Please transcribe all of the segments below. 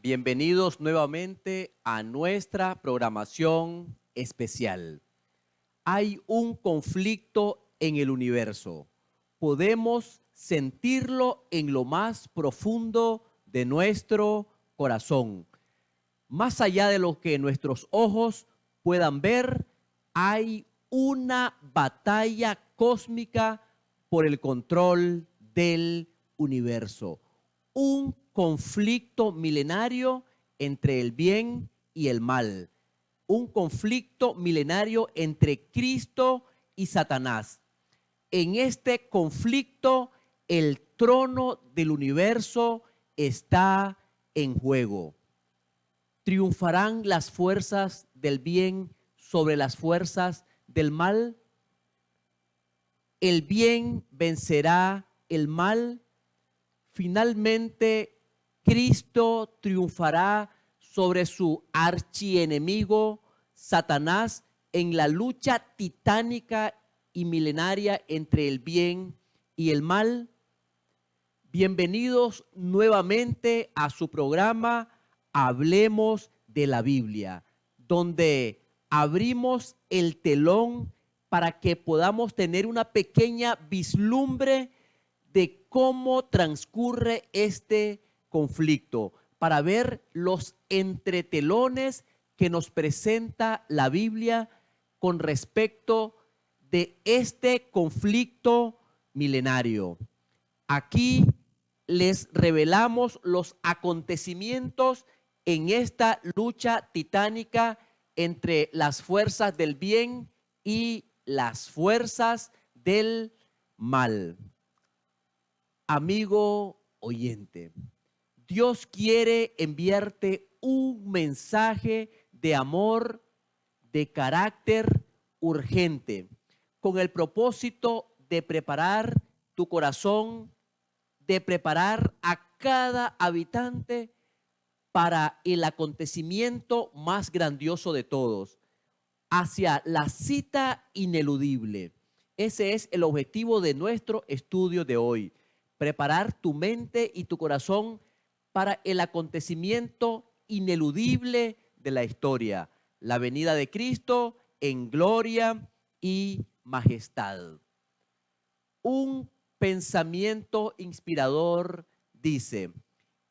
Bienvenidos nuevamente a nuestra programación especial. Hay un conflicto en el universo. Podemos sentirlo en lo más profundo de nuestro corazón. Más allá de lo que nuestros ojos puedan ver, hay una batalla cósmica por el control del universo. Un conflicto milenario entre el bien y el mal. Un conflicto milenario entre Cristo y Satanás. En este conflicto, el trono del universo está en juego. ¿Triunfarán las fuerzas del bien sobre las fuerzas del mal? ¿El bien vencerá el mal? Finalmente, Cristo triunfará sobre su archienemigo, Satanás, en la lucha titánica y milenaria entre el bien y el mal. Bienvenidos nuevamente a su programa Hablemos de la Biblia, donde abrimos el telón para que podamos tener una pequeña vislumbre de cómo transcurre este conflicto, para ver los entretelones que nos presenta la Biblia con respecto de este conflicto milenario. Aquí les revelamos los acontecimientos en esta lucha titánica entre las fuerzas del bien y las fuerzas del mal. Amigo oyente, Dios quiere enviarte un mensaje de amor, de carácter urgente, con el propósito de preparar tu corazón, de preparar a cada habitante para el acontecimiento más grandioso de todos, hacia la cita ineludible. Ese es el objetivo de nuestro estudio de hoy, preparar tu mente y tu corazón para el acontecimiento ineludible de la historia, la venida de Cristo en gloria y majestad. Un pensamiento inspirador dice: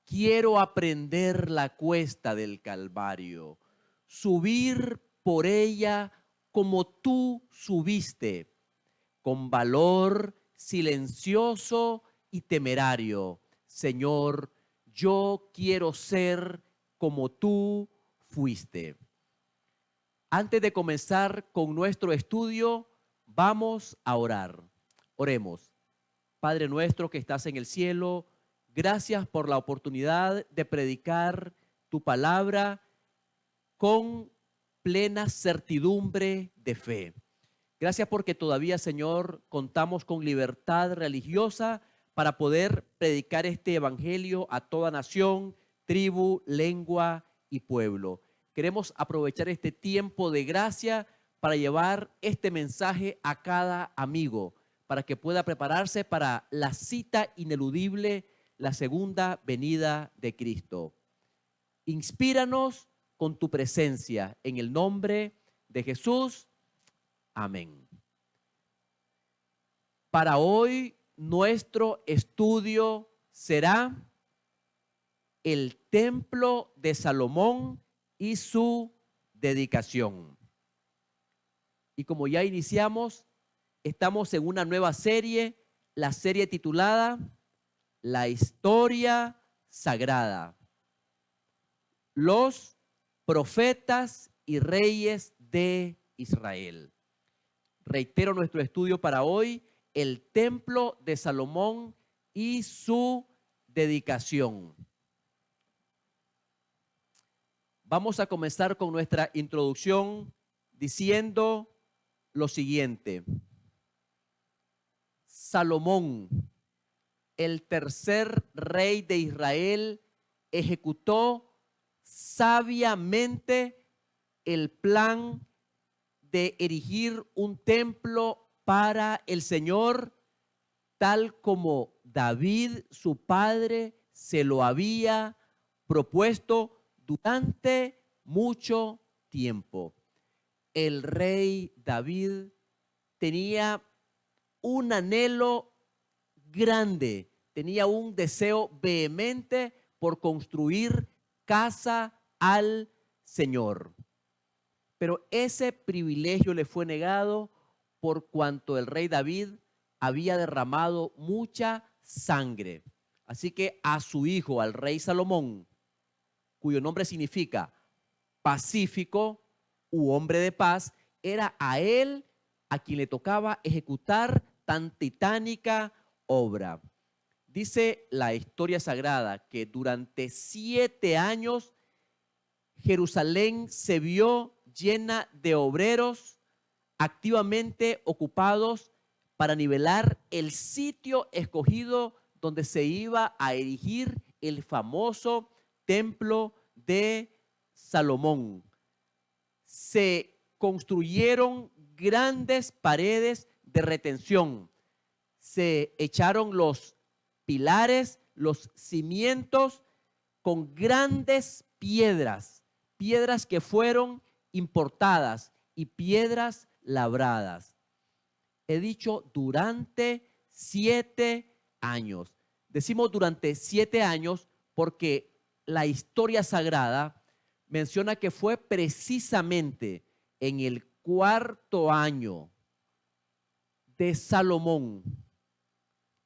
quiero aprender la cuesta del Calvario, subir por ella como tú subiste, con valor silencioso y temerario. Señor, yo quiero ser como tú fuiste. Antes de comenzar con nuestro estudio, vamos a orar. Oremos. Padre nuestro que estás en el cielo, gracias por la oportunidad de predicar tu palabra con plena certidumbre de fe. Gracias porque todavía, Señor, contamos con libertad religiosa para poder predicar este evangelio a toda nación, tribu, lengua y pueblo. Queremos aprovechar este tiempo de gracia para llevar este mensaje a cada amigo, para que pueda prepararse para la cita ineludible, la segunda venida de Cristo. Inspíranos con tu presencia, en el nombre de Jesús. Amén. Para hoy nuestro estudio será el templo de Salomón y su dedicación. Y como ya iniciamos, estamos en una nueva serie, la serie titulada La Historia Sagrada. Los profetas y reyes de Israel. Reitero nuestro estudio para hoy, el templo de Salomón y su dedicación. Vamos a comenzar con nuestra introducción diciendo lo siguiente. Salomón, el tercer rey de Israel, ejecutó sabiamente el plan de erigir un templo para el Señor, tal como David, su padre, se lo había propuesto durante mucho tiempo. El rey David tenía un anhelo grande, tenía un deseo vehemente por construir casa al Señor. Pero ese privilegio le fue negado por cuanto el rey David había derramado mucha sangre. Así que a su hijo, al rey Salomón, cuyo nombre significa pacífico u hombre de paz, era a él a quien le tocaba ejecutar tan titánica obra. Dice la historia sagrada que durante 7 años Jerusalén se vio llena de obreros activamente ocupados para nivelar el sitio escogido donde se iba a erigir el famoso templo de Salomón. Se construyeron grandes paredes de retención. Se echaron los pilares, los cimientos con grandes piedras, piedras que fueron importadas y piedras labradas. He dicho durante 7 años. Decimos durante 7 años porque la historia sagrada menciona que fue precisamente en el 4.º año de Salomón,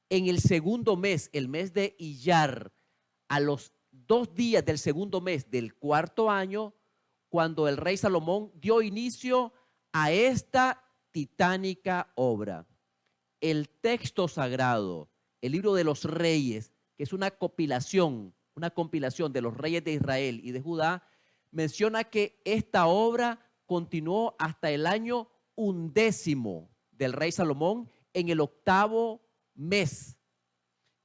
en el 2.º mes, el mes de Iyar, a los 2 días del 2.º mes del 4.º año, cuando el rey Salomón dio inicio a esta titánica obra. El texto sagrado, el libro de los reyes, que es una compilación de los reyes de Israel y de Judá, menciona que esta obra continuó hasta el año 11º del rey Salomón, en el 8.º mes.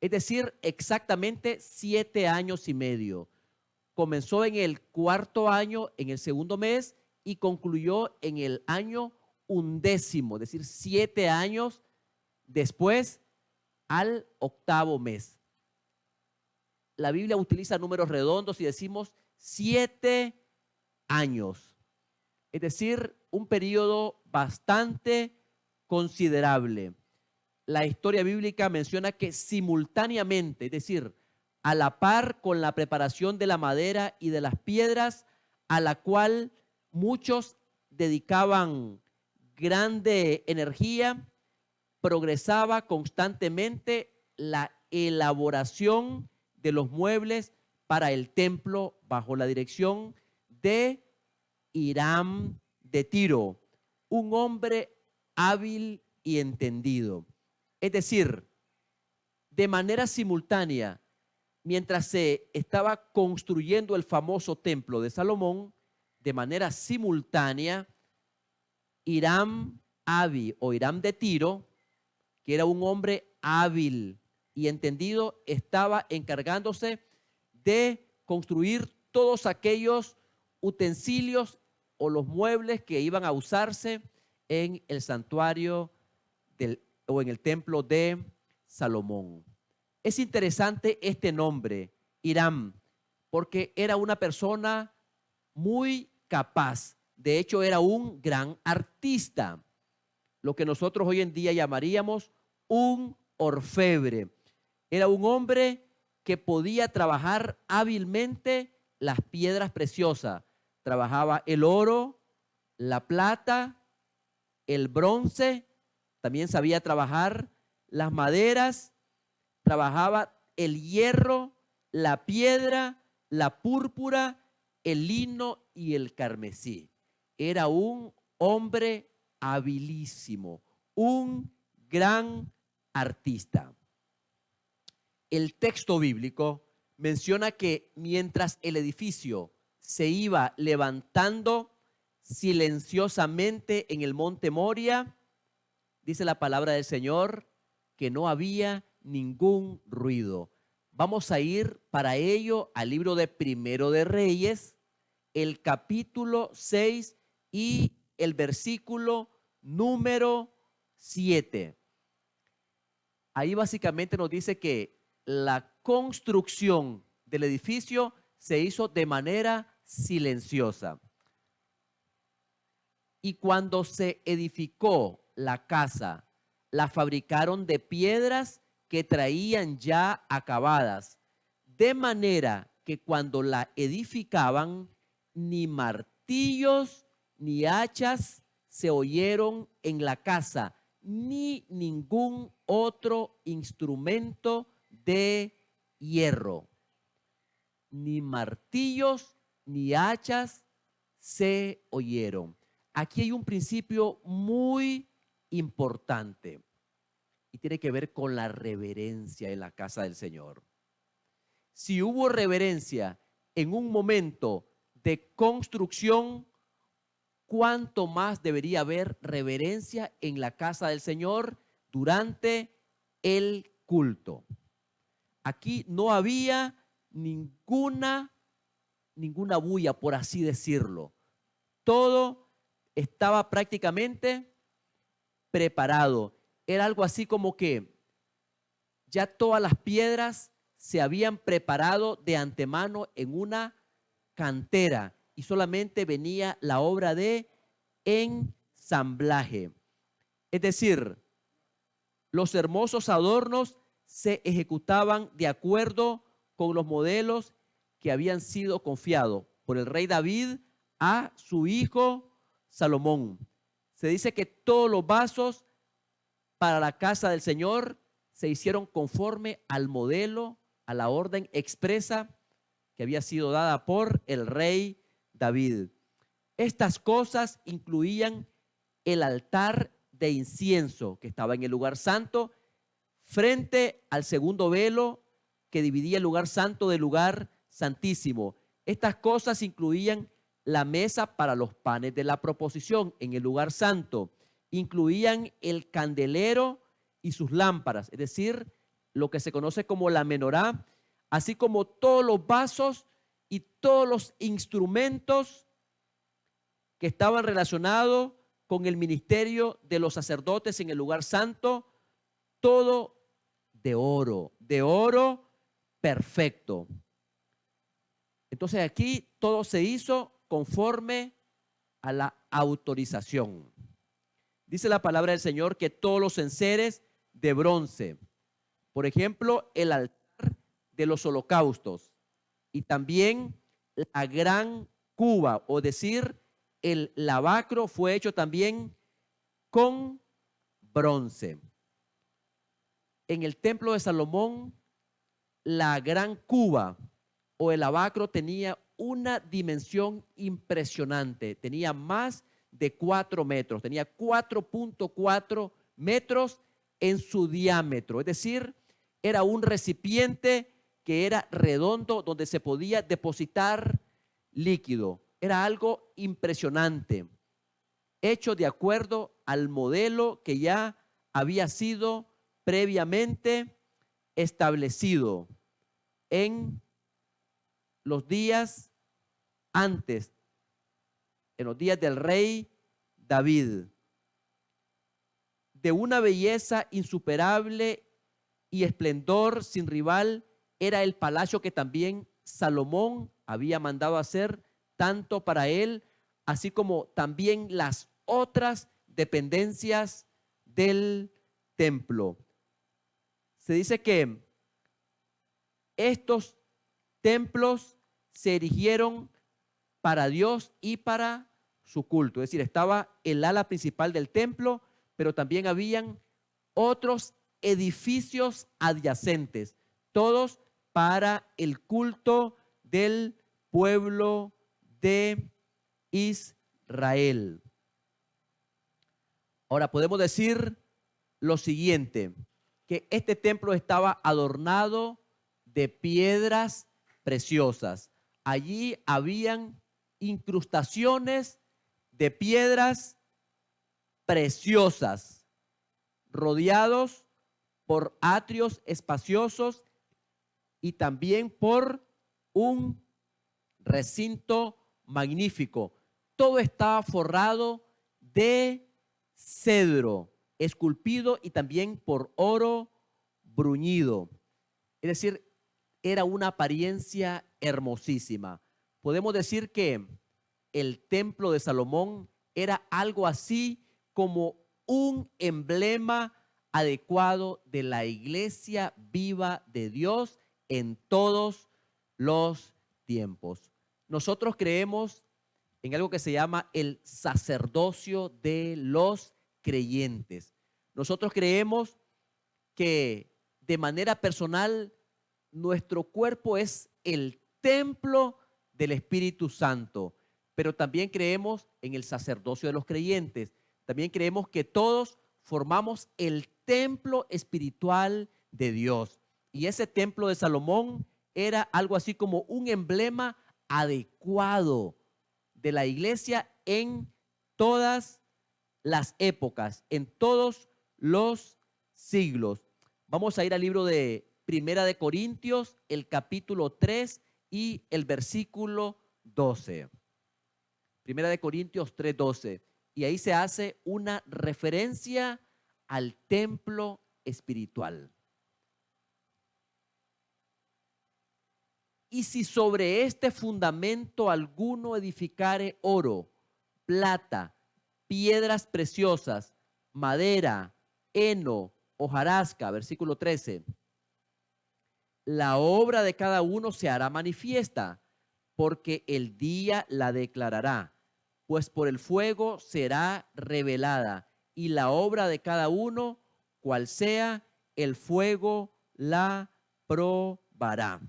Es decir, exactamente 7 años y medio. Comenzó en el 4.º año, en el 2.º mes, y concluyó en el año 11º, es decir, 7 años después, al 8.º mes. La Biblia utiliza números redondos y decimos 7 años. Es decir, un periodo bastante considerable. La historia bíblica menciona que simultáneamente, es decir, a la par con la preparación de la madera y de las piedras, a la cual muchos dedicaban grande energía, progresaba constantemente la elaboración de los muebles para el templo bajo la dirección de Hiram de Tiro, un hombre hábil y entendido. Es decir, de manera simultánea, mientras se estaba construyendo el famoso templo de Salomón, de manera simultánea, Hiram de Tiro, que era un hombre hábil y entendido, estaba encargándose de construir todos aquellos utensilios o los muebles que iban a usarse en el santuario o en el templo de Salomón. Es interesante este nombre, Hiram, porque era una persona muy capaz. De hecho, era un gran artista, lo que nosotros hoy en día llamaríamos un orfebre. Era un hombre que podía trabajar hábilmente las piedras preciosas. Trabajaba el oro, la plata, el bronce, también sabía trabajar las maderas, trabajaba el hierro, la piedra, la púrpura, el lino y el carmesí. Era un hombre habilísimo, un gran artista. El texto bíblico menciona que mientras el edificio se iba levantando silenciosamente en el monte Moria, dice la palabra del Señor que no había ningún ruido. Vamos a ir para ello al libro de Primero de Reyes, el capítulo 6 y el versículo número 7. Ahí básicamente nos dice que la construcción del edificio se hizo de manera silenciosa. Y cuando se edificó la casa, la fabricaron de piedras que traían ya acabadas, de manera que cuando la edificaban, ni martillos ni hachas se oyeron en la casa, ni ningún otro instrumento de hierro. Ni martillos ni hachas se oyeron. Aquí hay un principio muy importante y tiene que ver con la reverencia en la casa del Señor. Si hubo reverencia en un momento de construcción, ¿cuánto más debería haber reverencia en la casa del Señor durante el culto? Aquí no había ninguna bulla, por así decirlo. Todo estaba prácticamente preparado. Era algo así como que ya todas las piedras se habían preparado de antemano en una cantera y solamente venía la obra de ensamblaje. Es decir, los hermosos adornos se ejecutaban de acuerdo con los modelos que habían sido confiados por el rey David a su hijo Salomón. Se dice que todos los vasos para la casa del Señor se hicieron conforme al modelo, a la orden expresa que había sido dada por el rey David. Estas cosas incluían el altar de incienso que estaba en el lugar santo, frente al segundo velo que dividía el lugar santo del lugar santísimo. Estas cosas incluían la mesa para los panes de la proposición en el lugar santo. Incluían el candelero y sus lámparas, es decir, lo que se conoce como la menorá, así como todos los vasos y todos los instrumentos que estaban relacionados con el ministerio de los sacerdotes en el lugar santo, todo de oro perfecto. Entonces aquí todo se hizo conforme a la autorización. Dice la palabra del Señor que todos los enseres de bronce, por ejemplo, el altar de los holocaustos y también la gran cuba, o decir, el lavacro fue hecho también con bronce. En el templo de Salomón, la gran cuba o el lavacro tenía una dimensión impresionante, tenía más de 4 metros, tenía 4.4 metros en su diámetro, es decir, era un recipiente que era redondo donde se podía depositar líquido. Era algo impresionante, hecho de acuerdo al modelo que ya había sido previamente establecido en los días antes, en los días del rey David. De una belleza insuperable y esplendor sin rival, era el palacio que también Salomón había mandado hacer, tanto para él, así como también las otras dependencias del templo. Se dice que estos templos se erigieron para Dios y para su culto. Es decir, estaba el ala principal del templo, pero también habían otros edificios adyacentes, todos para el culto del pueblo de Israel. Ahora podemos decir lo siguiente, que este templo estaba adornado de piedras preciosas. Allí habían incrustaciones de piedras preciosas, rodeados por atrios espaciosos y también por un recinto magnífico. Todo estaba forrado de cedro, esculpido y también por oro bruñido. Es decir, era una apariencia hermosísima. Podemos decir que el templo de Salomón era algo así como un emblema adecuado de la iglesia viva de Dios en todos los tiempos. Nosotros creemos en algo que se llama el sacerdocio de los creyentes. Nosotros creemos que de manera personal nuestro cuerpo es el templo del Espíritu Santo, pero también creemos en el sacerdocio de los creyentes. También creemos que todos formamos el templo espiritual de Dios. Y ese templo de Salomón era algo así como un emblema adecuado de la iglesia en todas las épocas, en todos los siglos. Vamos a ir al libro de Primera de Corintios, el capítulo 3 y el versículo 12. Primera de Corintios 3:12. Y ahí se hace una referencia al templo espiritual. Y si sobre este fundamento alguno edificare oro, plata, piedras preciosas, madera, heno, hojarasca, versículo 13, la obra de cada uno se hará manifiesta, porque el día la declarará, pues por el fuego será revelada, y la obra de cada uno, cual sea, el fuego la probará.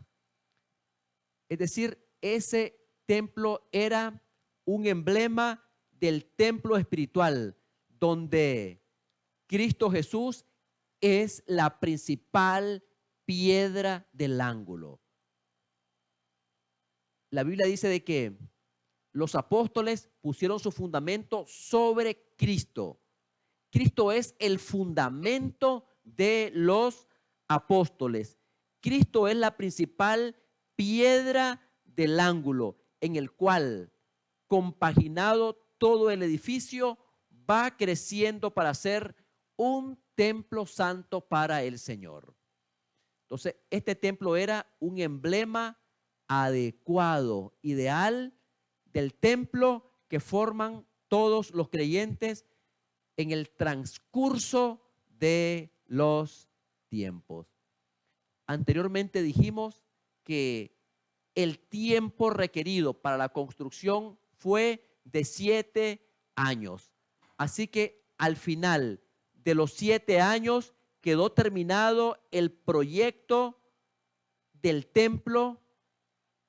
Es decir, ese templo era un emblema del templo espiritual, donde Cristo Jesús es la principal piedra del ángulo. La Biblia dice de que los apóstoles pusieron su fundamento sobre Cristo. Cristo es el fundamento de los apóstoles. Cristo es la principal piedra del ángulo en el cual, compaginado todo el edificio, va creciendo para ser un templo santo para el Señor. Entonces, este templo era un emblema adecuado, ideal del templo que forman todos los creyentes en el transcurso de los tiempos. Anteriormente dijimos que el tiempo requerido para la construcción fue de 7 años. Así que al final de los 7 años quedó terminado el proyecto del templo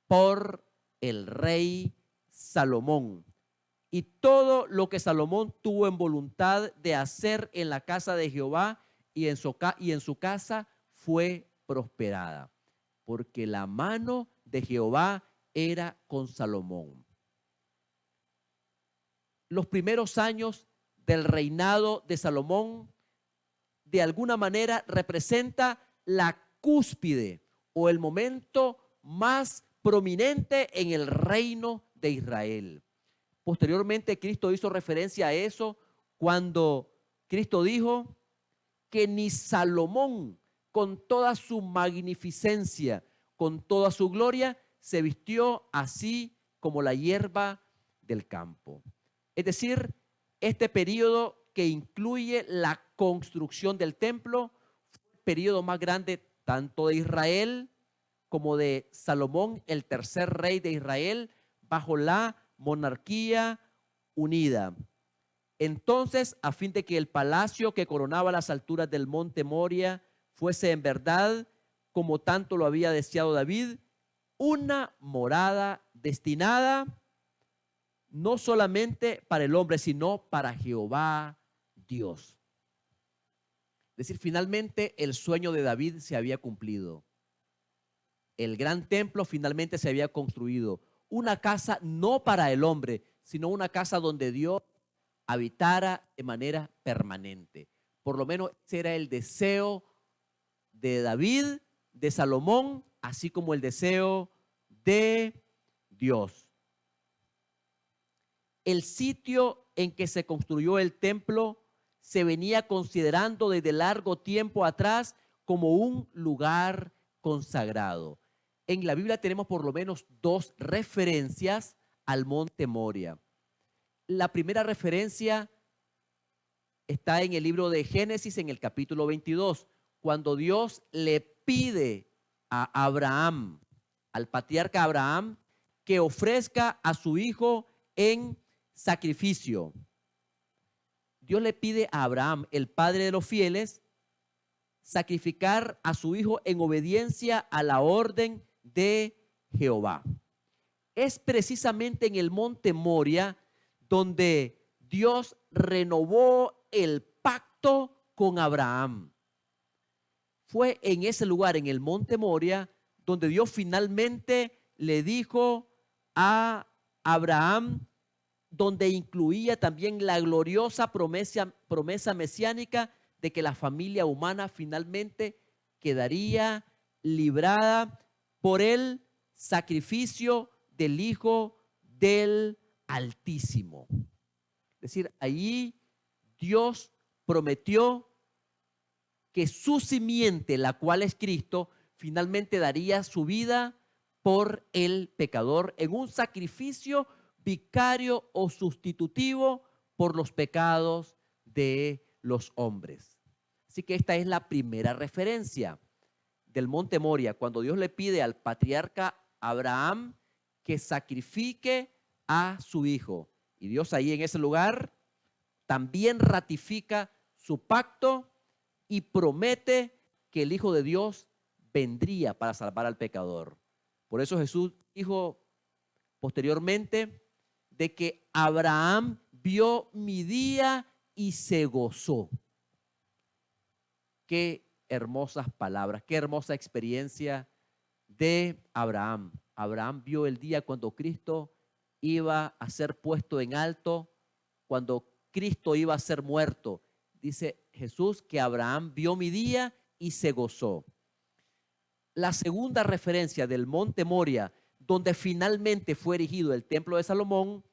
por el rey Salomón. Y todo lo que Salomón tuvo en voluntad de hacer en la casa de Jehová y en su casa fue prosperada, porque la mano de Jehová era con Salomón. Los primeros años del reinado de Salomón de alguna manera representa la cúspide o el momento más prominente en el reino de Israel. Posteriormente, Cristo hizo referencia a eso cuando Cristo dijo que ni Salomón, con toda su magnificencia, con toda su gloria, se vistió así como la hierba del campo. Es decir, este periodo que incluye la construcción del templo fue el periodo más grande tanto de Israel como de Salomón, el tercer rey de Israel, bajo la monarquía unida. Entonces, a fin de que el palacio que coronaba las alturas del monte Moria fuese en verdad, como tanto lo había deseado David, una morada destinada no solamente para el hombre, sino para Jehová Dios. Es decir, finalmente el sueño de David se había cumplido. El gran templo finalmente se había construido. Una casa no para el hombre, sino una casa donde Dios habitara de manera permanente. Por lo menos ese era el deseo de David, de Salomón, así como el deseo de Dios. El sitio en que se construyó el templo se venía considerando desde largo tiempo atrás como un lugar consagrado. en la Biblia tenemos por lo menos dos referencias al monte Moria. La primera referencia está en el libro de Génesis, en el capítulo 22, cuando Dios le pide a Abraham, al patriarca Abraham, que ofrezca a su hijo en sacrificio. Dios le pide a Abraham, el padre de los fieles, sacrificar a su hijo en obediencia a la orden de Jehová. Es precisamente en el monte Moria donde Dios renovó el pacto con Abraham. Fue en ese lugar, en el monte Moria, donde Dios finalmente le dijo a Abraham, donde incluía también la gloriosa promesa mesiánica de que la familia humana finalmente quedaría librada por el sacrificio del Hijo del Altísimo. Es decir, allí Dios prometió que su simiente, la cual es Cristo, finalmente daría su vida por el pecador en un sacrificio vicario o sustitutivo por los pecados de los hombres. Así que esta es la primera referencia del monte Moria, cuando Dios le pide al patriarca Abraham que sacrifique a su hijo. Y Dios ahí en ese lugar también ratifica su pacto y promete que el Hijo de Dios vendría para salvar al pecador. Por eso Jesús dijo posteriormente de que Abraham vio mi día y se gozó. Qué hermosas palabras, qué hermosa experiencia de Abraham. Abraham vio el día cuando Cristo iba a ser puesto en alto, cuando Cristo iba a ser muerto. Dice Jesús que Abraham vio mi día y se gozó. La segunda referencia del monte Moria, donde finalmente fue erigido el templo de Salomón,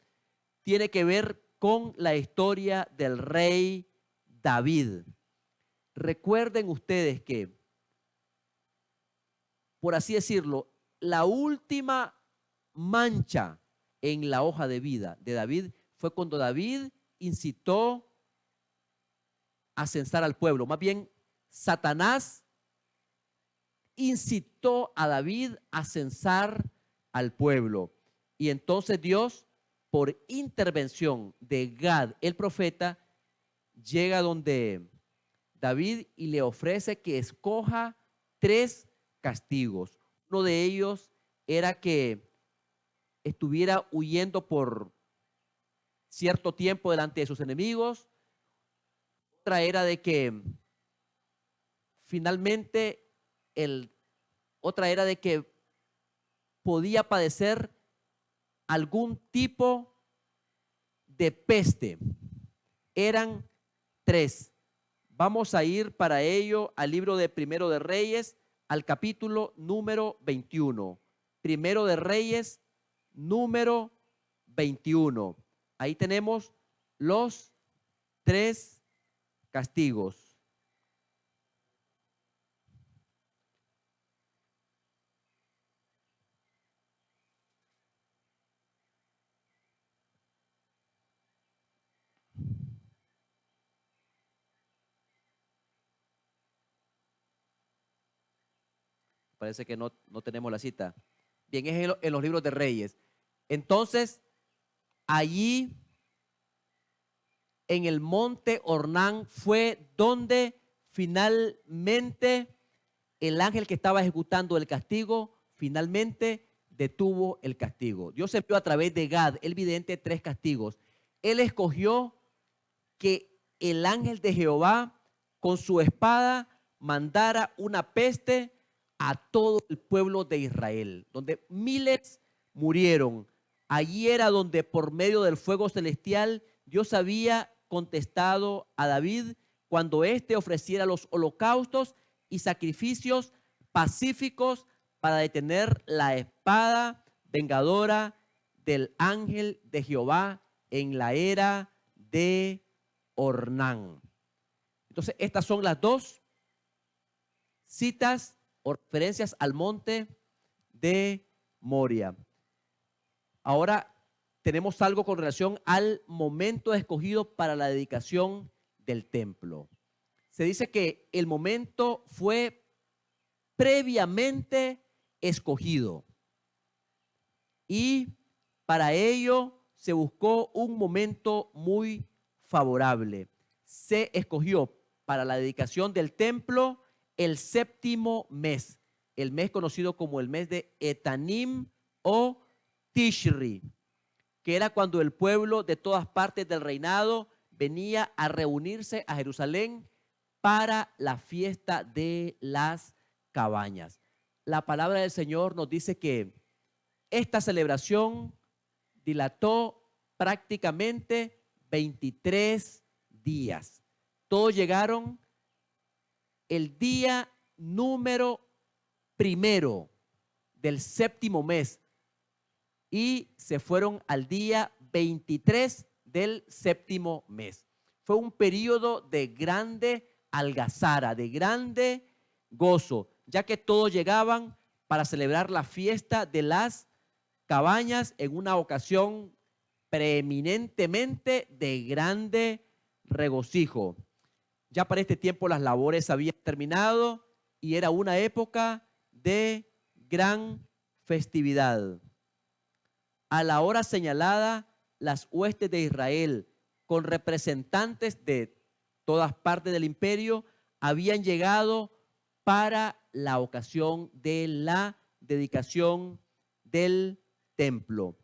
tiene que ver con la historia del rey David. Recuerden ustedes que, por así decirlo, la última mancha en la hoja de vida de David fue cuando David incitó a censar al pueblo. Más bien, Satanás incitó a David a censar al pueblo. Y entonces Dios, por intervención de Gad, el profeta, llega donde David y le ofrece que escoja 3 castigos. Uno de ellos era que estuviera huyendo por cierto tiempo delante de sus enemigos. Otra era de que finalmente otra era de que podía padecer algún tipo de peste. Eran 3. Vamos a ir para ello al libro de Primero de Reyes, al capítulo número 21. Primero de Reyes, número 21. Ahí tenemos los 3 castigos. Parece que no tenemos la cita. Bien, es en los libros de Reyes. Entonces, allí en el monte Ornán fue donde finalmente el ángel que estaba ejecutando el castigo finalmente detuvo el castigo. Dios envió a través de Gad, el vidente, 3 castigos. Él escogió que el ángel de Jehová con su espada mandara una peste a todo el pueblo de Israel, donde miles murieron. Allí era donde por medio del fuego celestial Dios había contestado a David cuando éste ofreciera los holocaustos y sacrificios pacíficos para detener la espada vengadora del ángel de Jehová en la era de Ornán. Entonces, estas son las 2 citas o referencias al monte de Moria. Ahora tenemos algo con relación al momento escogido para la dedicación del templo. Se dice que el momento fue previamente escogido y para ello se buscó un momento muy favorable. Se escogió para la dedicación del templo el séptimo mes, el mes conocido como el mes de Etanim o Tishri, que era cuando el pueblo de todas partes del reinado venía a reunirse a Jerusalén para la fiesta de las cabañas. La palabra del Señor nos dice que esta celebración dilató prácticamente 23 días. Todos llegaron el día número primero del séptimo mes y se fueron al día 23 del séptimo mes. Fue un periodo de grande algazara, de grande gozo, ya que todos llegaban para celebrar la fiesta de las cabañas en una ocasión preeminentemente de grande regocijo. Ya para este tiempo las labores habían terminado y era una época de gran festividad. A la hora señalada, las huestes de Israel, con representantes de todas partes del imperio, habían llegado para la ocasión de la dedicación del templo.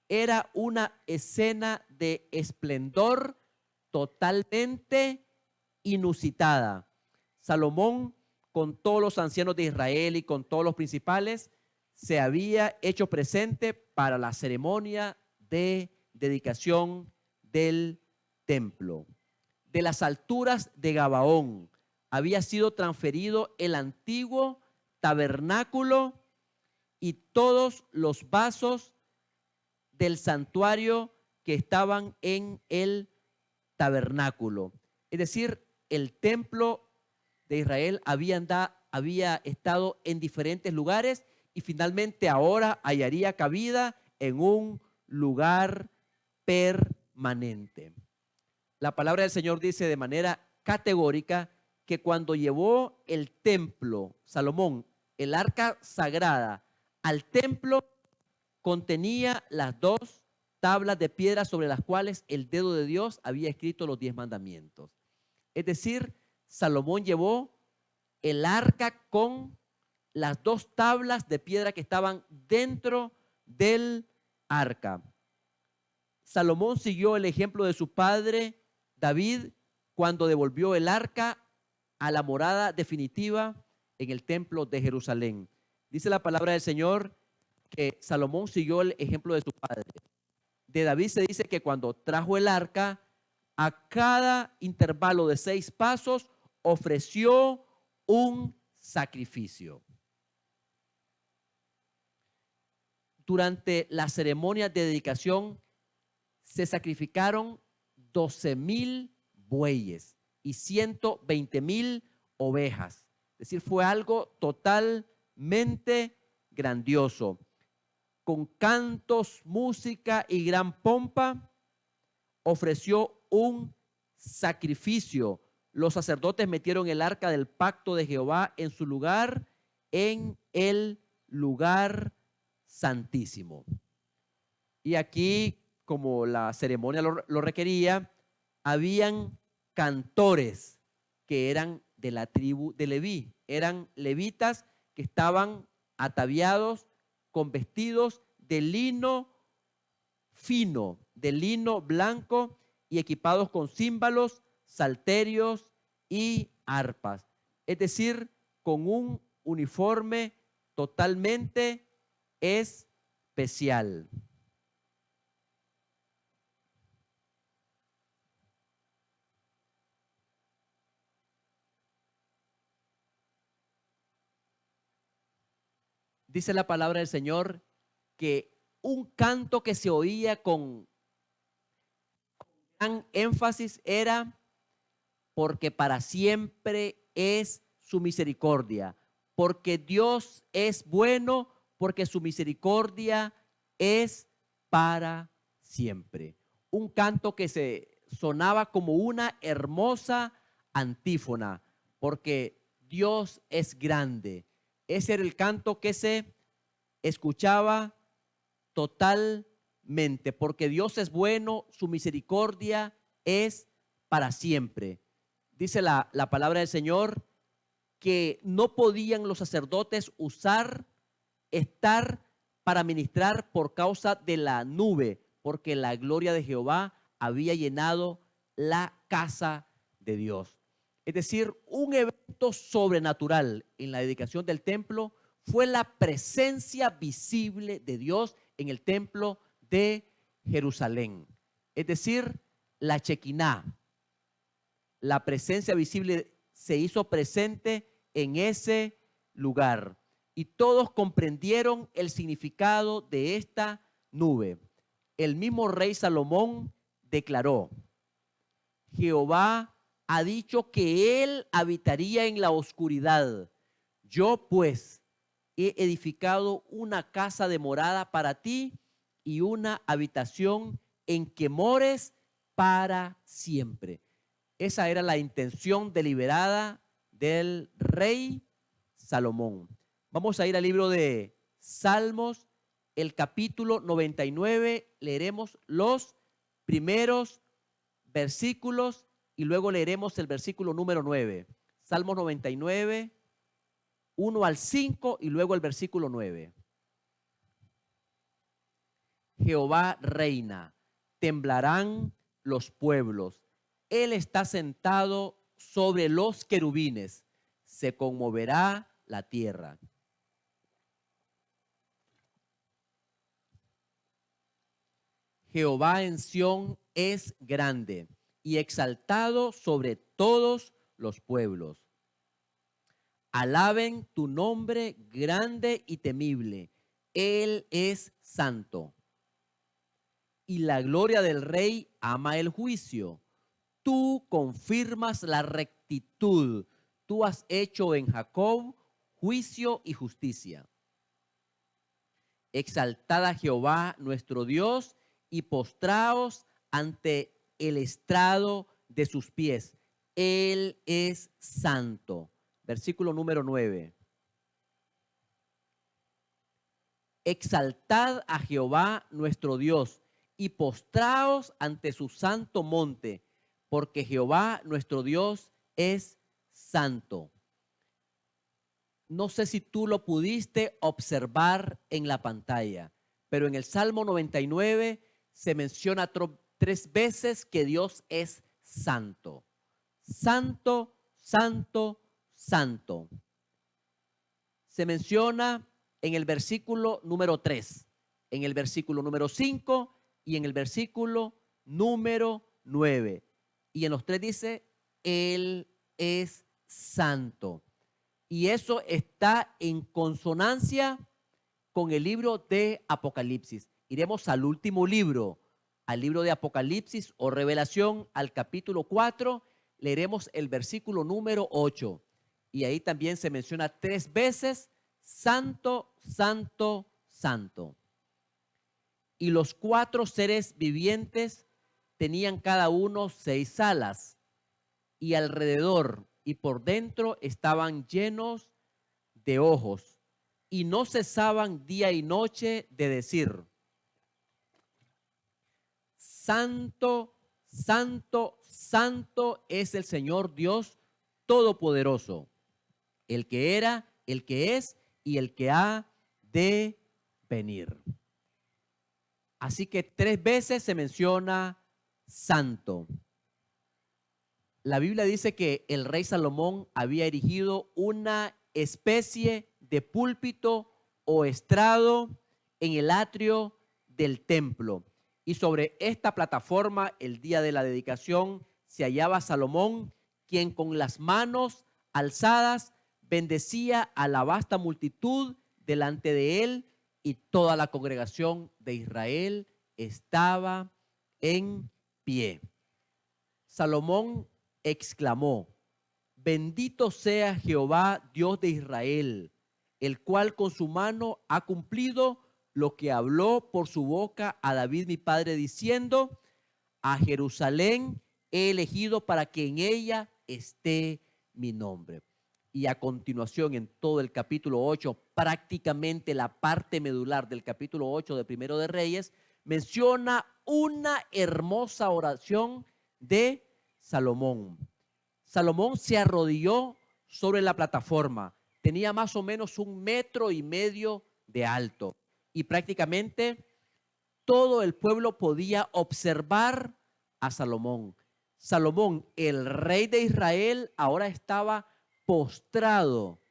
Era una escena de esplendor totalmente inusitada. Salomón, con todos los ancianos de Israel y con todos los principales, se había hecho presente para la ceremonia de dedicación del templo. De las alturas de Gabaón había sido transferido el antiguo tabernáculo y todos los vasos del santuario que estaban en el tabernáculo. Es decir, el templo de Israel había estado en diferentes lugares y finalmente ahora hallaría cabida en un lugar permanente. La palabra del Señor dice de manera categórica que cuando llevó el templo, Salomón, el arca sagrada, al templo, contenía las dos tablas de piedra sobre las cuales el dedo de Dios había escrito los 10 mandamientos. Es decir, Salomón llevó el arca con las dos tablas de piedra que estaban dentro del arca. Salomón siguió el ejemplo de su padre David cuando devolvió el arca a la morada definitiva en el templo de Jerusalén. Dice la palabra del Señor que Salomón siguió el ejemplo de su padre. De David se dice que cuando trajo el arca, a cada intervalo de 6 pasos ofreció un sacrificio. Durante la ceremonia de dedicación se sacrificaron 12,000 bueyes y 120,000 ovejas. Es decir, fue algo totalmente grandioso. Con cantos, música y gran pompa, ofreció un sacrificio. Los sacerdotes metieron el arca del pacto de Jehová en su lugar, en el lugar santísimo. Y aquí, como la ceremonia lo requería, habían cantores que eran de la tribu de Leví. Eran levitas que estaban ataviados con vestidos de lino fino, de lino blanco y equipados con címbalos, salterios y arpas. Es decir, con un uniforme totalmente especial. Dice la palabra del Señor que un canto que se oía con gran énfasis era: porque para siempre es su misericordia, porque Dios es bueno, porque su misericordia es para siempre. Un canto que se sonaba como una hermosa antífona, porque Dios es grande. Ese era el canto que se escuchaba totalmente, porque Dios es bueno, su misericordia es para siempre. Dice la palabra del Señor que no podían los sacerdotes estar para ministrar por causa de la nube, porque la gloria de Jehová había llenado la casa de Dios. Es decir, un evento sobrenatural en la dedicación del templo fue la presencia visible de Dios en el templo de Jerusalén. Es decir, la Chequiná, la presencia visible se hizo presente en ese lugar. Y todos comprendieron el significado de esta nube. El mismo rey Salomón declaró: Jehová ha dicho que él habitaría en la oscuridad. Yo pues he edificado una casa de morada para ti y una habitación en que mores para siempre. Esa era la intención deliberada del rey Salomón. Vamos a ir al libro de Salmos, el capítulo 99. Leeremos los primeros versículos y luego leeremos el versículo número 9. Salmos 99, 1 al 5 y luego el versículo 9. Jehová reina, temblarán los pueblos. Él está sentado sobre los querubines, se conmoverá la tierra. Jehová en Sión es grande y exaltado sobre todos los pueblos. Alaben tu nombre grande y temible. Él es santo. Y la gloria del rey ama el juicio. Tú confirmas la rectitud. Tú has hecho en Jacob juicio y justicia. Exaltad a Jehová nuestro Dios y postraos ante el estrado de sus pies. Él es santo. Versículo número 9. Exaltad a Jehová nuestro Dios y postraos ante su santo monte, porque Jehová nuestro Dios es santo. No sé si tú lo pudiste observar en la pantalla, pero en el Salmo 99 se menciona 3 veces que Dios es santo. Santo, santo, santo. Se menciona en el versículo número 3, en el versículo número 5 y en el versículo número 9. Y en los 3 dice, Él es santo. Y eso está en consonancia con el libro de Apocalipsis. Iremos al último libro, al libro de Apocalipsis o Revelación, al capítulo 4. Leeremos el versículo número 8. Y ahí también se menciona 3 veces, santo, santo, santo. Y los 4 seres vivientes tenían cada uno 6 alas, y alrededor y por dentro estaban llenos de ojos, y no cesaban día y noche de decir: Santo, santo, santo es el Señor Dios Todopoderoso, el que era, el que es y el que ha de venir. Así que 3 veces se menciona santo. La Biblia dice que el rey Salomón había erigido una especie de púlpito o estrado en el atrio del templo. Y sobre esta plataforma, el día de la dedicación, se hallaba Salomón, quien con las manos alzadas bendecía a la vasta multitud delante de él, y toda la congregación de Israel estaba en pie. Salomón exclamó: Bendito sea Jehová, Dios de Israel, el cual con su mano ha cumplido lo que habló por su boca a David mi padre, diciendo: a Jerusalén he elegido para que en ella esté mi nombre. Y a continuación, en todo el capítulo 8, prácticamente la parte medular del capítulo 8 de Primero de Reyes, menciona una hermosa oración de Salomón. Salomón se arrodilló sobre la plataforma. Tenía más o menos 1,5 metros de alto. Y prácticamente todo el pueblo podía observar a Salomón. Salomón, el rey de Israel, ahora estaba postrado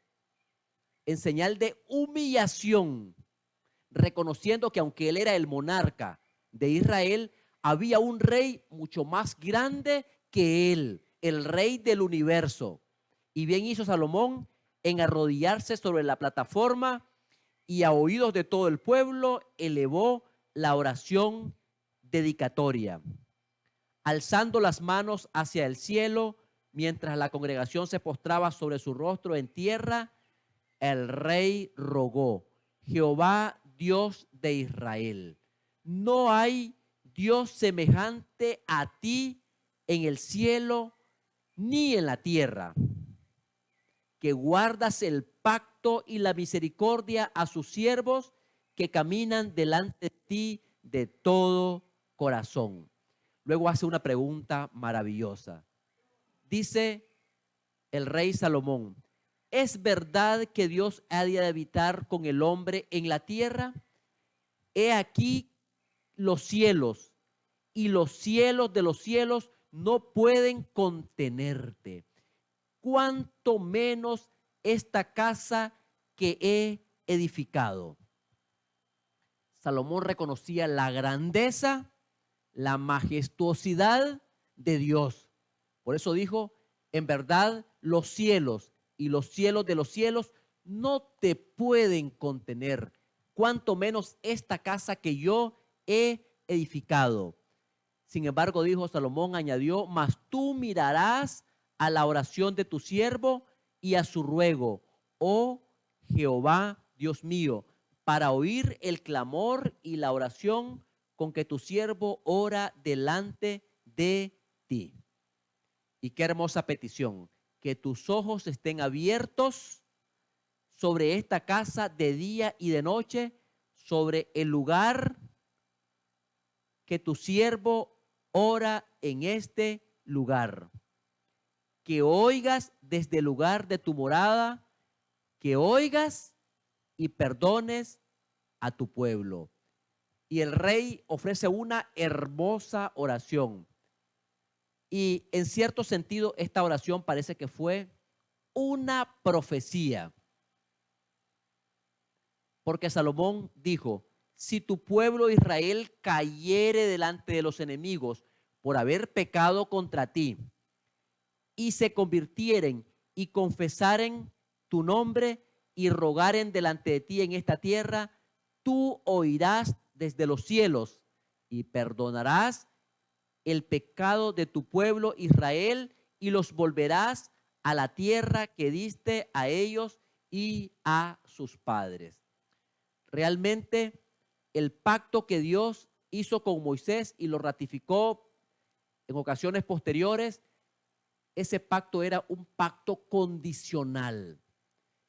en señal de humillación, reconociendo que aunque él era el monarca de Israel, había un rey mucho más grande que él, el rey del universo. Y bien hizo Salomón en arrodillarse sobre la plataforma y a oídos de todo el pueblo elevó la oración dedicatoria, alzando las manos hacia el cielo mientras la congregación se postraba sobre su rostro en tierra. El rey rogó: Jehová, Dios de Israel, no hay Dios semejante a ti en el cielo ni en la tierra, que guardas el pacto y la misericordia a sus siervos que caminan delante de ti de todo corazón. Luego hace una pregunta maravillosa. Dice el rey Salomón: ¿es verdad que Dios ha de habitar con el hombre en la tierra? He aquí los cielos, y los cielos de los cielos no pueden contenerte. Cuánto menos esta casa que he edificado. Salomón reconocía la grandeza, la majestuosidad de Dios. Por eso dijo: en verdad los cielos y los cielos de los cielos no te pueden contener, cuanto menos esta casa que yo he edificado. Sin embargo, dijo Salomón, añadió: mas tú mirarás a la oración de tu siervo y a su ruego, oh Jehová, Dios mío, para oír el clamor y la oración con que tu siervo ora delante de ti. Y qué hermosa petición: que tus ojos estén abiertos sobre esta casa de día y de noche, sobre el lugar que tu siervo ora en este lugar. Que oigas desde el lugar de tu morada, que oigas y perdones a tu pueblo. Y el rey ofrece una hermosa oración. Y en cierto sentido, esta oración parece que fue una profecía. Porque Salomón dijo: si tu pueblo Israel cayere delante de los enemigos por haber pecado contra ti, y se convirtieren y confesaren tu nombre y rogaren delante de ti en esta tierra, tú oirás desde los cielos y perdonarás el pecado de tu pueblo Israel y los volverás a la tierra que diste a ellos y a sus padres. Realmente el pacto que Dios hizo con Moisés y lo ratificó en ocasiones posteriores, ese pacto era un pacto condicional.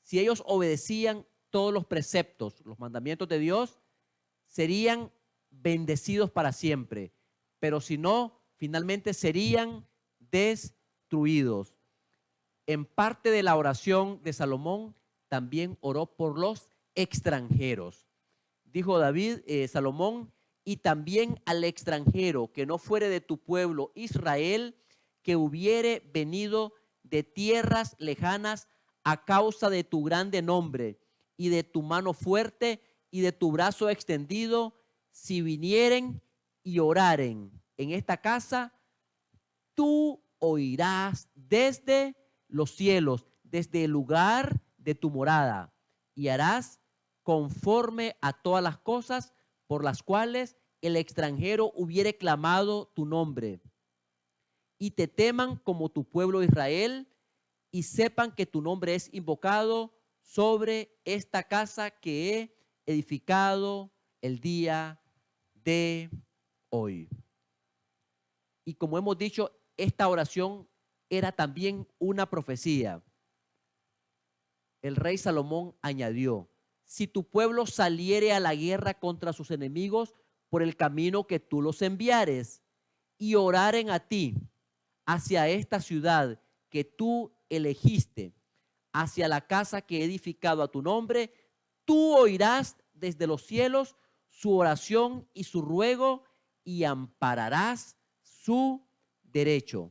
Si ellos obedecían todos los preceptos, los mandamientos de Dios, serían bendecidos para siempre. Pero si no, finalmente serían destruidos. En parte de la oración de Salomón, también oró por los extranjeros. Dijo David, Salomón: y también al extranjero que no fuere de tu pueblo Israel, que hubiere venido de tierras lejanas a causa de tu grande nombre y de tu mano fuerte y de tu brazo extendido, si vinieren y oraren en esta casa, tú oirás desde los cielos, desde el lugar de tu morada, y harás conforme a todas las cosas por las cuales el extranjero hubiere clamado tu nombre, y te teman como tu pueblo Israel, y sepan que tu nombre es invocado sobre esta casa que he edificado el día de hoy. Y como hemos dicho, esta oración era también una profecía. El rey Salomón añadió: si tu pueblo saliere a la guerra contra sus enemigos por el camino que tú los enviares, y oraren a ti hacia esta ciudad que tú elegiste, hacia la casa que he edificado a tu nombre, tú oirás desde los cielos su oración y su ruego, y ampararás su derecho.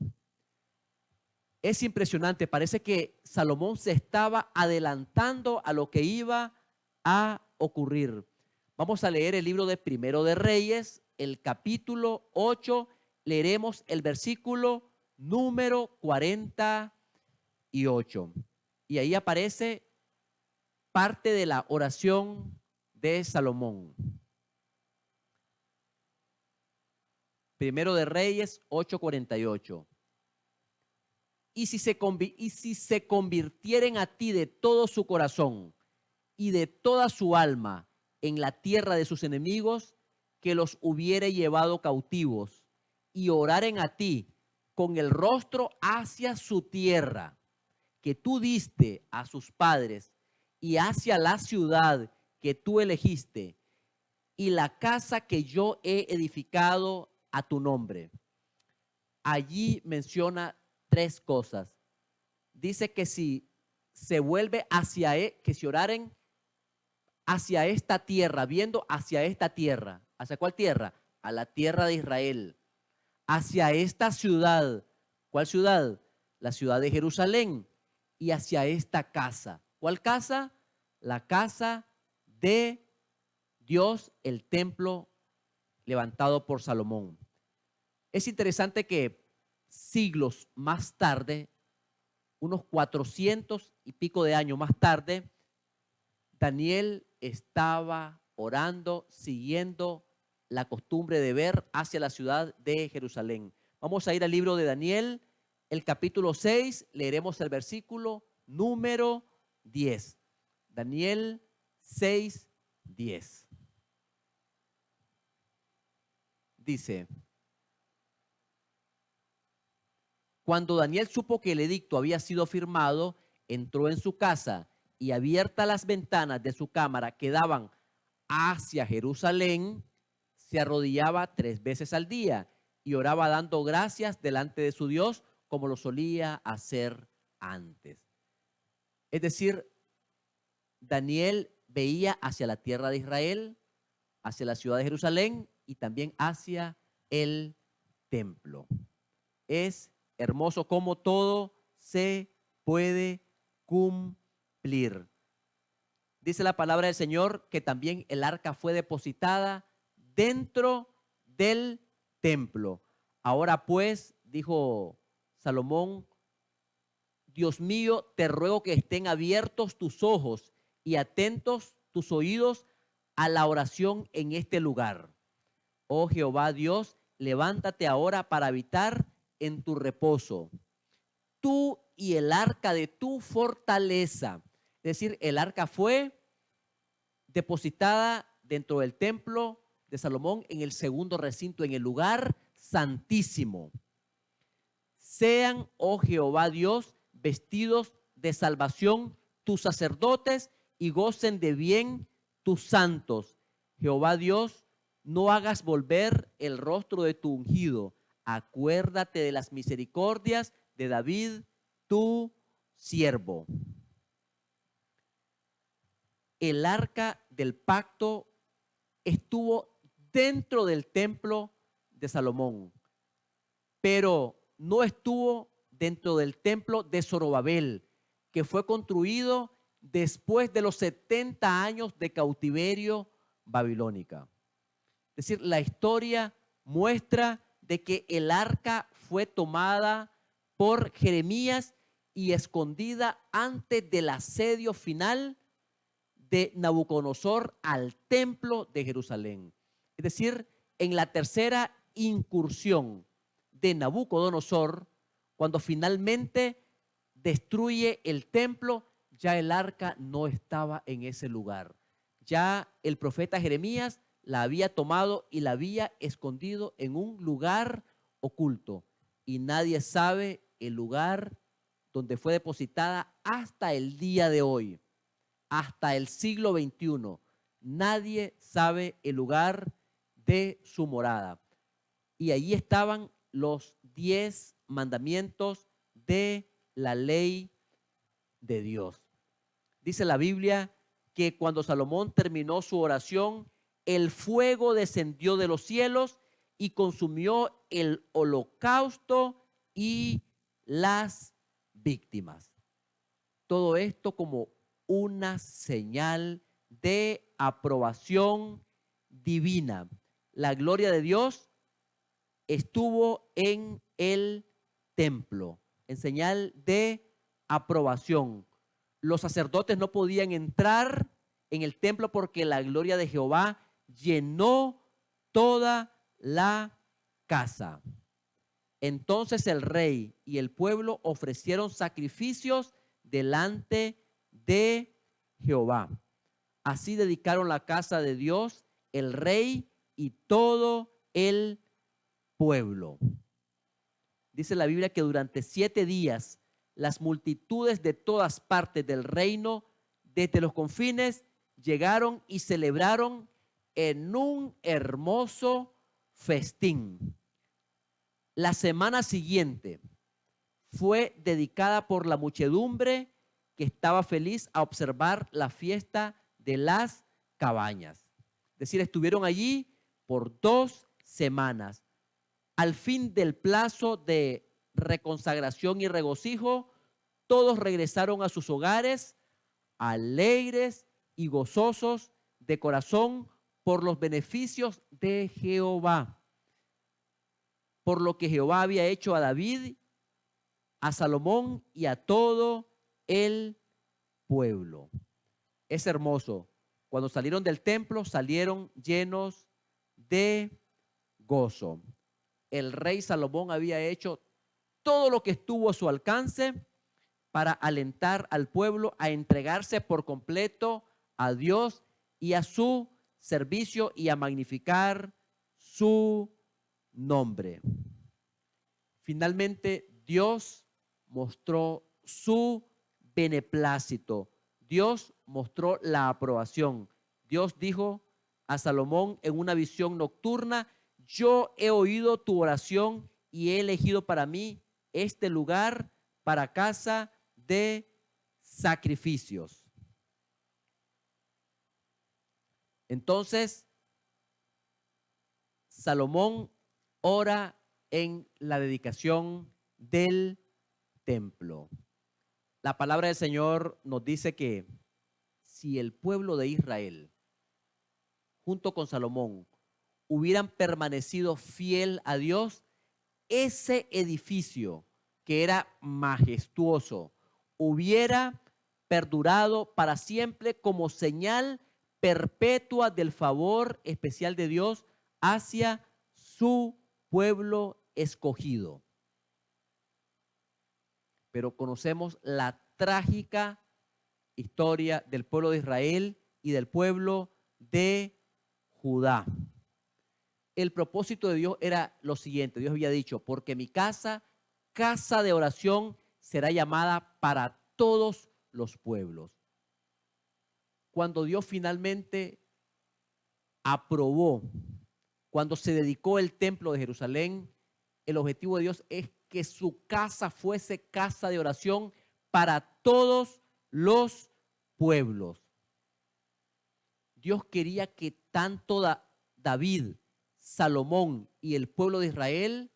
Es impresionante, parece que Salomón se estaba adelantando a lo que iba a ocurrir. Vamos a leer el libro de Primero de Reyes, el capítulo 8, leeremos el versículo número 48. Y ahí aparece parte de la oración de Salomón. Primero de Reyes 8:48. Y si se convirtieren a ti de todo su corazón y de toda su alma en la tierra de sus enemigos, que los hubiere llevado cautivos, y oraren a ti con el rostro hacia su tierra, que tú diste a sus padres, y hacia la ciudad que tú elegiste, y la casa que yo he edificado a tu nombre. Allí menciona tres cosas. Dice que si se vuelve que si oraren hacia esta tierra, viendo hacia esta tierra. ¿Hacia cuál tierra? A la tierra de Israel. Hacia esta ciudad. ¿Cuál ciudad? La ciudad de Jerusalén. Y hacia esta casa. ¿Cuál casa? La casa de Dios, el templo levantado por Salomón. Es interesante que siglos más tarde, unos 400 y pico de años más tarde, Daniel estaba orando, siguiendo la costumbre de ver hacia la ciudad de Jerusalén. Vamos a ir al libro de Daniel, el capítulo 6, leeremos el versículo número 10. Daniel 6, 10. Dice: cuando Daniel supo que el edicto había sido firmado, entró en su casa, y abiertas las ventanas de su cámara que daban hacia Jerusalén, se arrodillaba 3 veces al día y oraba dando gracias delante de su Dios, como lo solía hacer antes. Es decir, Daniel veía hacia la tierra de Israel, hacia la ciudad de Jerusalén y también hacia el templo. Es hermoso cómo todo se puede cumplir. Dice la palabra del Señor que también el arca fue depositada dentro del templo. Ahora pues, dijo Salomón, Dios mío, te ruego que estén abiertos tus ojos y atentos tus oídos a la oración en este lugar. Oh Jehová Dios, levántate ahora para habitar en tu reposo, tú y el arca de tu fortaleza. Es decir, el arca fue depositada dentro del templo de Salomón, en el segundo recinto, en el lugar santísimo. Sean, oh Jehová Dios, vestidos de salvación tus sacerdotes, y gocen de bien tus santos. Jehová Dios, no hagas volver el rostro de tu ungido. Acuérdate de las misericordias de David, tu siervo. El arca del pacto estuvo dentro del templo de Salomón, pero no estuvo dentro del templo de Zorobabel, que fue construido después de los 70 años de cautiverio babilónica. Es decir, la historia muestra de que el arca fue tomada por Jeremías y escondida antes del asedio final de Nabucodonosor al templo de Jerusalén. Es decir, en la tercera incursión de Nabucodonosor, cuando finalmente destruye el templo, ya el arca no estaba en ese lugar. Ya el profeta Jeremías la había tomado y la había escondido en un lugar oculto. Y nadie sabe el lugar donde fue depositada hasta el día de hoy, hasta el siglo XXI. Nadie sabe el lugar de su morada. Y allí estaban los 10 mandamientos de la ley de Dios. Dice la Biblia que cuando Salomón terminó su oración, el fuego descendió de los cielos y consumió el holocausto y las víctimas. Todo esto como una señal de aprobación divina. La gloria de Dios estuvo en el templo, en señal de aprobación. Los sacerdotes no podían entrar en el templo porque la gloria de Jehová llenó toda la casa. Entonces el rey y el pueblo ofrecieron sacrificios delante de Jehová. Así dedicaron la casa de Dios, el rey y todo el pueblo. Dice la Biblia que durante 7 días las multitudes de todas partes del reino, desde los confines, llegaron y celebraron en un hermoso festín. La semana siguiente fue dedicada por la muchedumbre que estaba feliz a observar la fiesta de las cabañas. Es decir, estuvieron allí por 2 semanas. Al fin del plazo de reconsagración y regocijo, todos regresaron a sus hogares alegres y gozosos de corazón por los beneficios de Jehová, por lo que Jehová había hecho a David, a Salomón y a todo el pueblo. Es hermoso. Cuando salieron del templo, salieron llenos de gozo. El rey Salomón había hecho todo lo que estuvo a su alcance para alentar al pueblo a entregarse por completo a Dios y a su servicio y a magnificar su nombre. Finalmente, Dios mostró su beneplácito. Dios mostró la aprobación. Dios dijo a Salomón en una visión nocturna: yo he oído tu oración y he elegido para mí este lugar para casa de sacrificios. Entonces, Salomón ora en la dedicación del templo. La palabra del Señor nos dice que si el pueblo de Israel, junto con Salomón, hubieran permanecido fiel a Dios, ese edificio que era majestuoso hubiera perdurado para siempre como señal perpetua del favor especial de Dios hacia su pueblo escogido. Pero conocemos la trágica historia del pueblo de Israel y del pueblo de Judá. El propósito de Dios era lo siguiente. Dios había dicho: porque mi casa, casa de oración, será llamada para todos los pueblos. Cuando Dios finalmente aprobó, cuando se dedicó el templo de Jerusalén, el objetivo de Dios es que su casa fuese casa de oración para todos los pueblos. Dios quería que tanto David, Salomón y el pueblo de Israel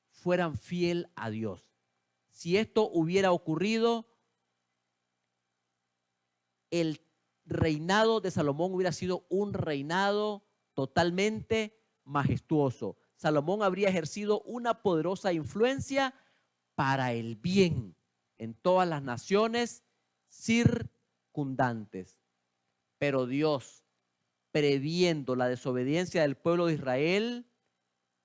fueran fiel a Dios. Si esto hubiera ocurrido, el reinado de Salomón hubiera sido un reinado totalmente majestuoso. Salomón habría ejercido una poderosa influencia para el bien en todas las naciones circundantes. Pero Dios, previendo la desobediencia del pueblo de Israel,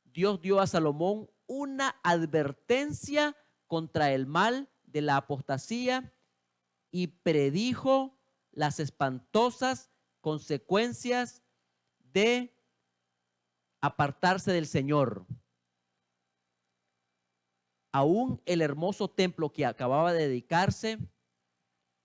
Dios dio a Salomón una advertencia contra el mal de la apostasía y predijo las espantosas consecuencias de apartarse del Señor. Aún el hermoso templo que acababa de dedicarse,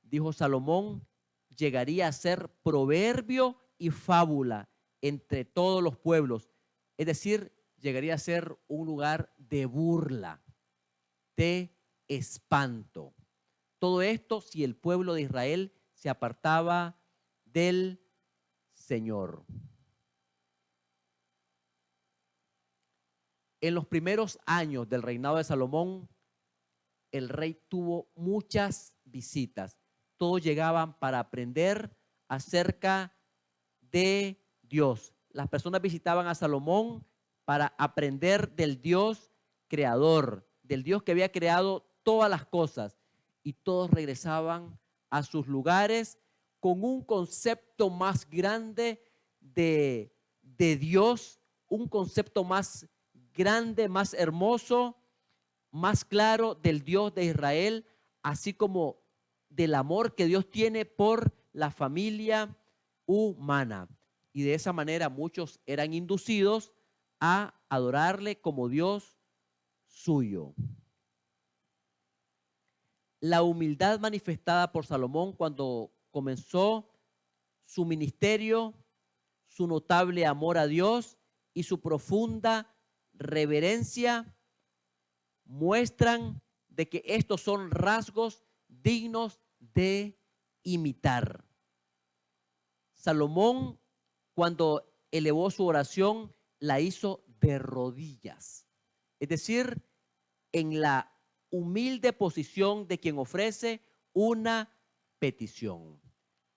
dijo Salomón, llegaría a ser proverbio y fábula entre todos los pueblos. Es decir, llegaría a ser un lugar de burla, de espanto. Todo esto si el pueblo de Israel se apartaba del Señor. En los primeros años del reinado de Salomón, el rey tuvo muchas visitas. Todos llegaban para aprender acerca de Dios. Las personas visitaban a Salomón para aprender del Dios creador, del Dios que había creado todas las cosas. Y todos regresaban a sus lugares con un concepto más grande de Dios, un concepto más grande, más hermoso, más claro del Dios de Israel, así como del amor que Dios tiene por la familia humana. Y de esa manera muchos eran inducidos a adorarle como Dios suyo. La humildad manifestada por Salomón cuando comenzó su ministerio, su notable amor a Dios y su profunda reverencia muestran de que estos son rasgos dignos de imitar. Salomón, cuando elevó su oración, la hizo de rodillas, es decir, en la humilde posición de quien ofrece una petición.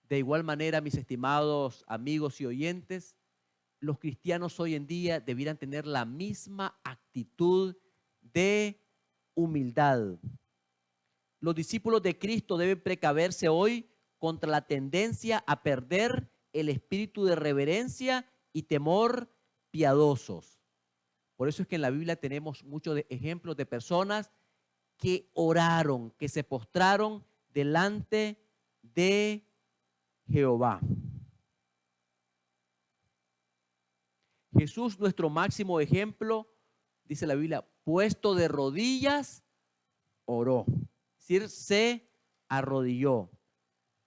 De igual manera, mis estimados amigos y oyentes, los cristianos hoy en día debieran tener la misma actitud de humildad. Los discípulos de Cristo deben precaverse hoy contra la tendencia a perder el espíritu de reverencia y temor piadosos. Por eso es que en la Biblia tenemos muchos ejemplos de personas que oraron, que se postraron delante de Jehová. Jesús, nuestro máximo ejemplo, dice la Biblia, puesto de rodillas, oró. Es decir, se arrodilló.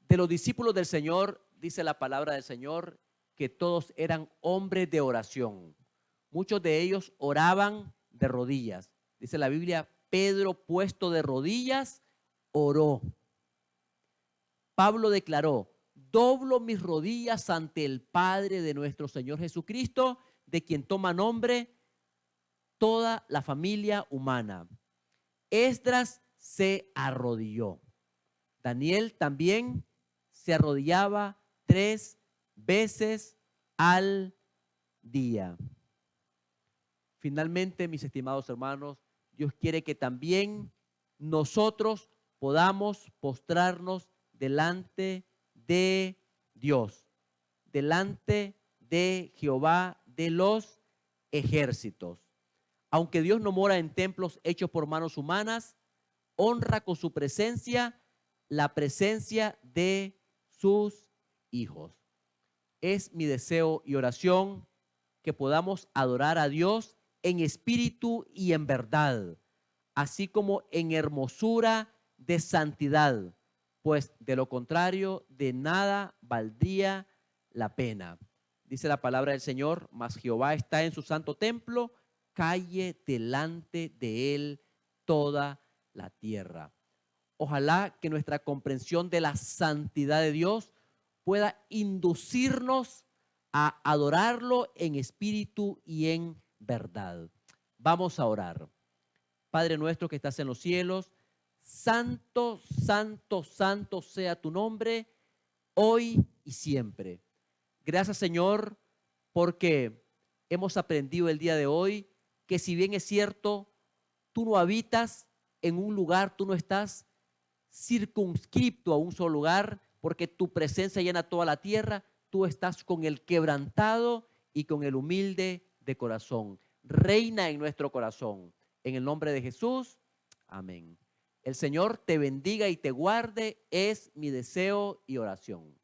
De los discípulos del Señor, dice la palabra del Señor, que todos eran hombres de oración. Muchos de ellos oraban de rodillas. Dice la Biblia, Pedro, puesto de rodillas, oró. Pablo declaró, doblo mis rodillas ante el Padre de nuestro Señor Jesucristo, de quien toma nombre toda la familia humana. Esdras se arrodilló. Daniel también se arrodillaba 3 veces al día. Finalmente, mis estimados hermanos, Dios quiere que también nosotros podamos postrarnos delante de Dios, delante de Jehová de los ejércitos. Aunque Dios no mora en templos hechos por manos humanas, honra con su presencia la presencia de sus hijos. Es mi deseo y oración que podamos adorar a Dios en espíritu y en verdad, así como en hermosura de santidad, pues de lo contrario de nada valdría la pena. Dice la palabra del Señor, mas Jehová está en su santo templo, calle delante de él toda la tierra. Ojalá que nuestra comprensión de la santidad de Dios pueda inducirnos a adorarlo en espíritu y en verdad. Vamos a orar. Padre nuestro que estás en los cielos, santo, santo, santo sea tu nombre, hoy y siempre. Gracias, Señor, porque hemos aprendido el día de hoy que si bien es cierto, tú no habitas en un lugar, tú no estás circunscripto a un solo lugar, porque tu presencia llena toda la tierra, tú estás con el quebrantado y con el humilde de corazón. Reina en nuestro corazón. En el nombre de Jesús, amén. El Señor te bendiga y te guarde, es mi deseo y oración.